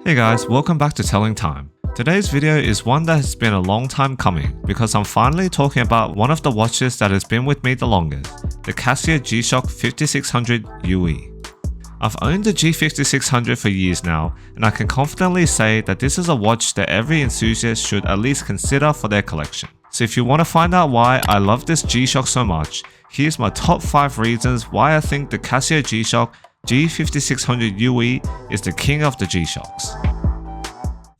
Hey guys, welcome back to Telling Time. Today's video is one that has been a long time coming because I'm finally talking about one of the watches that has been with me the longest, the Casio G-Shock G5600 UE. I've owned the G5600 for years now, and I can confidently say that this is a watch that every enthusiast should at least consider for their collection. So if you want to find out why I love this G-Shock so much, here's my top 5 reasons why I think the Casio G-Shock G5600 UE is the king of the G-Shocks.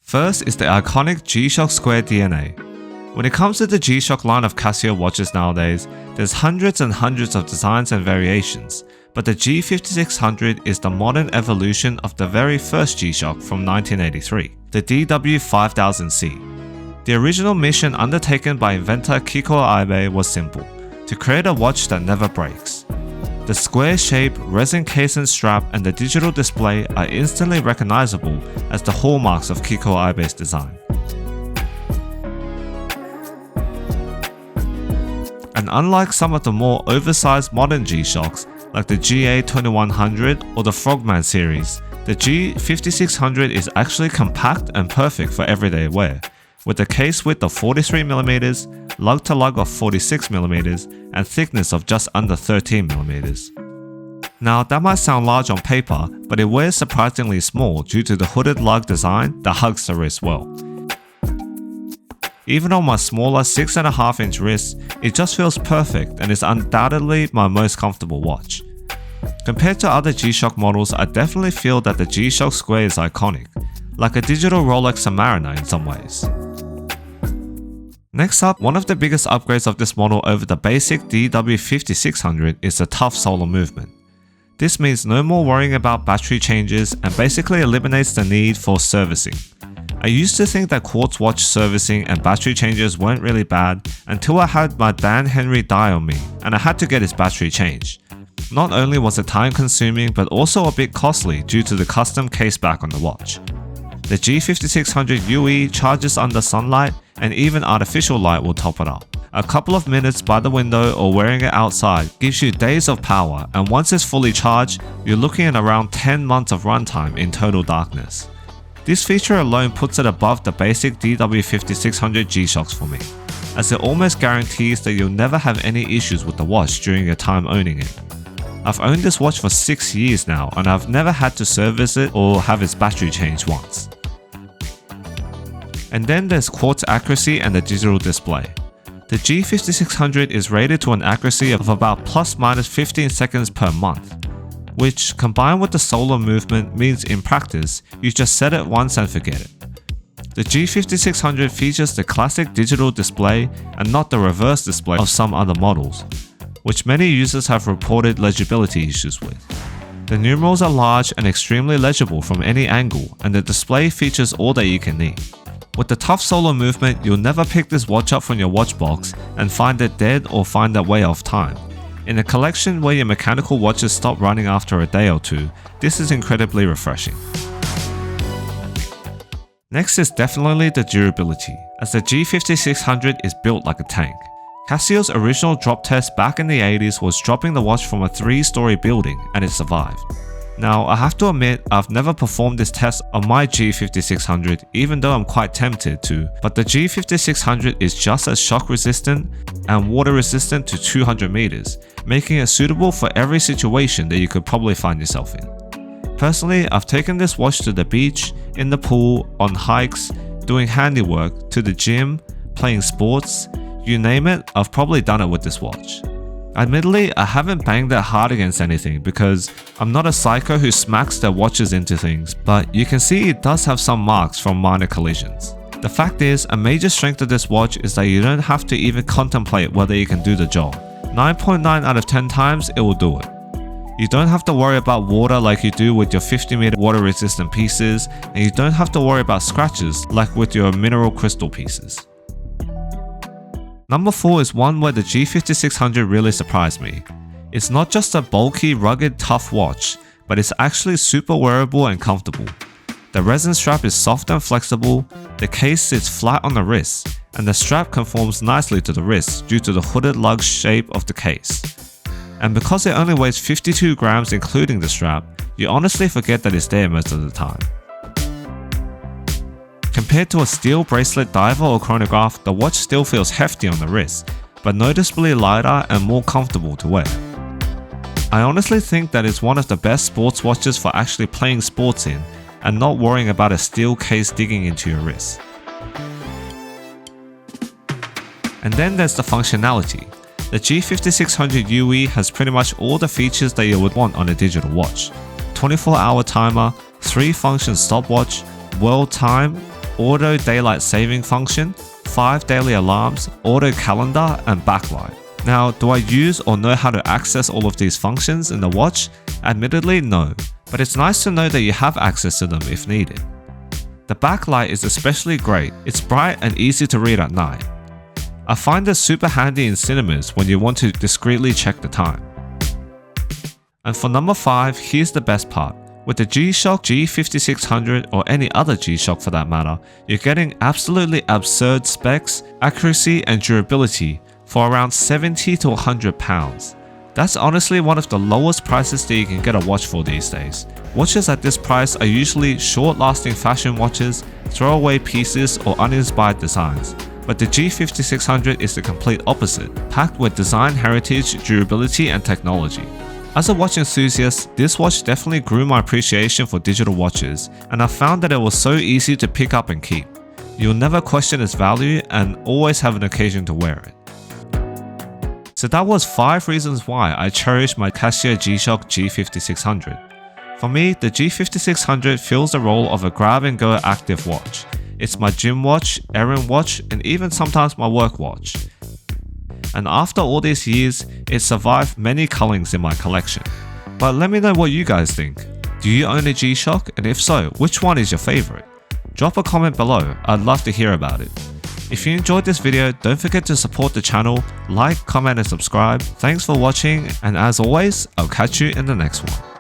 First is the iconic G-Shock Square DNA. When it comes to the G-Shock line of Casio watches nowadays, there's hundreds and hundreds of designs and variations, but the G5600 is the modern evolution of the very first G-Shock from 1983, the DW5000C. The original mission undertaken by inventor Kiko Aibe was simple: to create a watch that never breaks. The square shape, resin casing strap, and the digital display are instantly recognizable as the hallmarks of Kiko Aibe's design. And unlike some of the more oversized modern G-Shocks, like the GA2100 or the Frogman series, the G5600 is actually compact and perfect for everyday wear, with a case width of 43mm, lug-to-lug of 46mm, and thickness of just under 13mm. Now that might sound large on paper, but it wears surprisingly small due to the hooded lug design that hugs the wrist well. Even on my smaller 6.5-inch wrist, it just feels perfect and is undoubtedly my most comfortable watch. Compared to other G-Shock models, I definitely feel that the G-Shock Square is iconic, like a digital Rolex Submariner in some ways. Next up, one of the biggest upgrades of this model over the basic DW5600 is the tough solar movement. This means no more worrying about battery changes and basically eliminates the need for servicing. I used to think that quartz watch servicing and battery changes weren't really bad until I had my Dan Henry die on me and I had to get his battery changed. Not only was it time consuming but also a bit costly due to the custom case back on the watch. The G5600 UE charges under sunlight, and even artificial light will top it up. A couple of minutes by the window or wearing it outside gives you days of power, and once it's fully charged, you're looking at around 10 months of runtime in total darkness. This feature alone puts it above the basic DW5600 G-Shocks for me, as it almost guarantees that you'll never have any issues with the watch during your time owning it. I've owned this watch for 6 years now, and I've never had to service it or have its battery changed once. And then there's quartz accuracy and the digital display. The G5600 is rated to an accuracy of about ± 15 seconds per month, which combined with the solar movement means in practice, you just set it once and forget it. The G5600 features the classic digital display and not the reverse display of some other models, which many users have reported legibility issues with. The numerals are large and extremely legible from any angle, and the display features all that you can need. With the tough solar movement, you'll never pick this watch up from your watch box and find it dead or find it way off time. In a collection where your mechanical watches stop running after a day or two, this is incredibly refreshing. Next is definitely the durability, as the G5600 is built like a tank. Casio's original drop test back in the 80s was dropping the watch from a 3-story building, and it survived. Now, I have to admit, I've never performed this test on my G5600, even though I'm quite tempted to, but the G5600 is just as shock resistant and water resistant to 200 meters, making it suitable for every situation that you could probably find yourself in. Personally, I've taken this watch to the beach, in the pool, on hikes, doing handiwork, to the gym, playing sports, you name it, I've probably done it with this watch. Admittedly, I haven't banged that hard against anything because I'm not a psycho who smacks their watches into things, but you can see it does have some marks from minor collisions. The fact is, a major strength of this watch is that you don't have to even contemplate whether you can do the job. 9.9 out of 10 times, it will do it. You don't have to worry about water like you do with your 50-meter water-resistant pieces, and you don't have to worry about scratches like with your mineral crystal pieces. Number 4 is one where the G5600 really surprised me. It's not just a bulky, rugged, tough watch, but it's actually super wearable and comfortable. The resin strap is soft and flexible, the case sits flat on the wrist, and the strap conforms nicely to the wrist due to the hooded lug shape of the case. And because it only weighs 52 grams including the strap, you honestly forget that it's there most of the time. Compared to a steel bracelet, diver or chronograph, the watch still feels hefty on the wrist, but noticeably lighter and more comfortable to wear. I honestly think that it's one of the best sports watches for actually playing sports in and not worrying about a steel case digging into your wrist. And then there's the functionality. The G5600 UE has pretty much all the features that you would want on a digital watch. 24-hour timer, 3-function stopwatch, world time, auto daylight saving function, 5 daily alarms, auto calendar, and backlight. Now, do I use or know how to access all of these functions in the watch? Admittedly, no, but it's nice to know that you have access to them if needed. The backlight is especially great. It's bright and easy to read at night. I find this super handy in cinemas when you want to discreetly check the time. And for number 5, here's the best part. With the G-Shock G5600 or any other G-Shock for that matter, you're getting absolutely absurd specs, accuracy, and durability for around 70 to 100 pounds. That's honestly one of the lowest prices that you can get a watch for these days. Watches at this price are usually short-lasting fashion watches, throwaway pieces, or uninspired designs. But the G5600 is the complete opposite, packed with design heritage, durability, and technology. As a watch enthusiast, this watch definitely grew my appreciation for digital watches, and I found that it was so easy to pick up and keep. You'll never question its value and always have an occasion to wear it. So that was 5 reasons why I cherish my Casio G-Shock G5600. For me, the G5600 fills the role of a grab-and-go active watch. It's my gym watch, errand watch, and even sometimes my work watch. And after all these years, it survived many cullings in my collection. But let me know what you guys think. Do you own a G-Shock? And if so, which one is your favorite? Drop a comment below, I'd love to hear about it. If you enjoyed this video, don't forget to support the channel, like, comment and subscribe. Thanks for watching, and as always, I'll catch you in the next one.